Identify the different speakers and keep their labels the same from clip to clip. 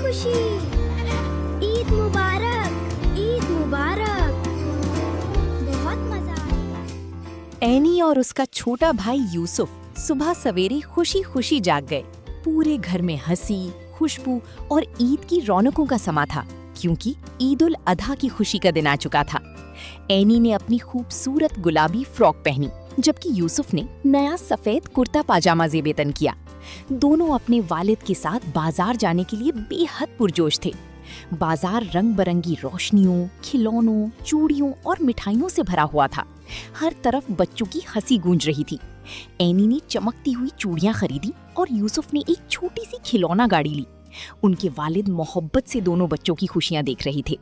Speaker 1: खुशी। ईद मुबारक, ईद मुबारक। बहुत मजा आएगा।
Speaker 2: एनी और उसका छोटा भाई यूसुफ सुबह सवेरे खुशी खुशी जाग गए। पूरे घर में हंसी, खुशबू और ईद की रौनकों का समा था, क्योंकि ईद उल अधा की खुशी का दिन आ चुका था। एनी ने अपनी खूबसूरत गुलाबी फ्रॉक पहनी, जबकि यूसुफ ने नया सफेद कुर्ता पाजामा ज़ेब-ए-तन किया। दोनों अपने वालिद के साथ बाजार जाने के लिए बेहद पुरजोश थे। बाजार रंग बिरंगी रोशनियों, खिलौनों, चूड़ियों और मिठाइयों से भरा हुआ था। हर तरफ बच्चों की हंसी गूंज रही थी। एनी ने चमकती हुई चूड़ियां खरीदी और यूसुफ ने एक छोटी सी खिलौना गाड़ी ली। उनके वालिद मोहब्बत से दोनों बच्चों की खुशियां देख रहे थे।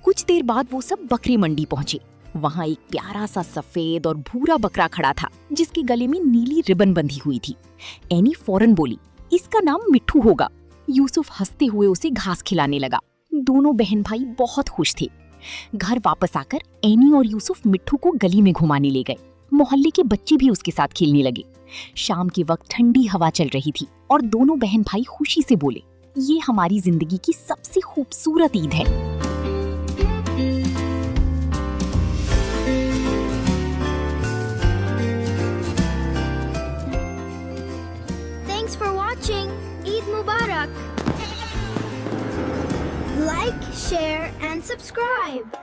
Speaker 2: कुछ देर बाद वो सब बकरी मंडी पहुंचे। वहां एक प्यारा सा सफेद और भूरा बकरा खड़ा था, जिसके गले में नीली रिबन बंधी हुई थी। एनी फौरन बोली, इसका नाम मिट्ठू होगा। यूसुफ हंसते हुए उसे घास खिलाने लगा। दोनों बहन भाई बहुत खुश थे। घर वापस आकर एनी और यूसुफ मिट्ठू को गली में घुमाने ले गए। मोहल्ले के बच्चे भी उसके साथ खेलने लगे। शाम के वक्त ठंडी हवा चल रही थी और दोनों बहन भाई खुशी से बोले, ये हमारी जिंदगी की सबसे खूबसूरत ईद है।
Speaker 1: Thanks for watching. Eid Mubarak. Like, share and subscribe.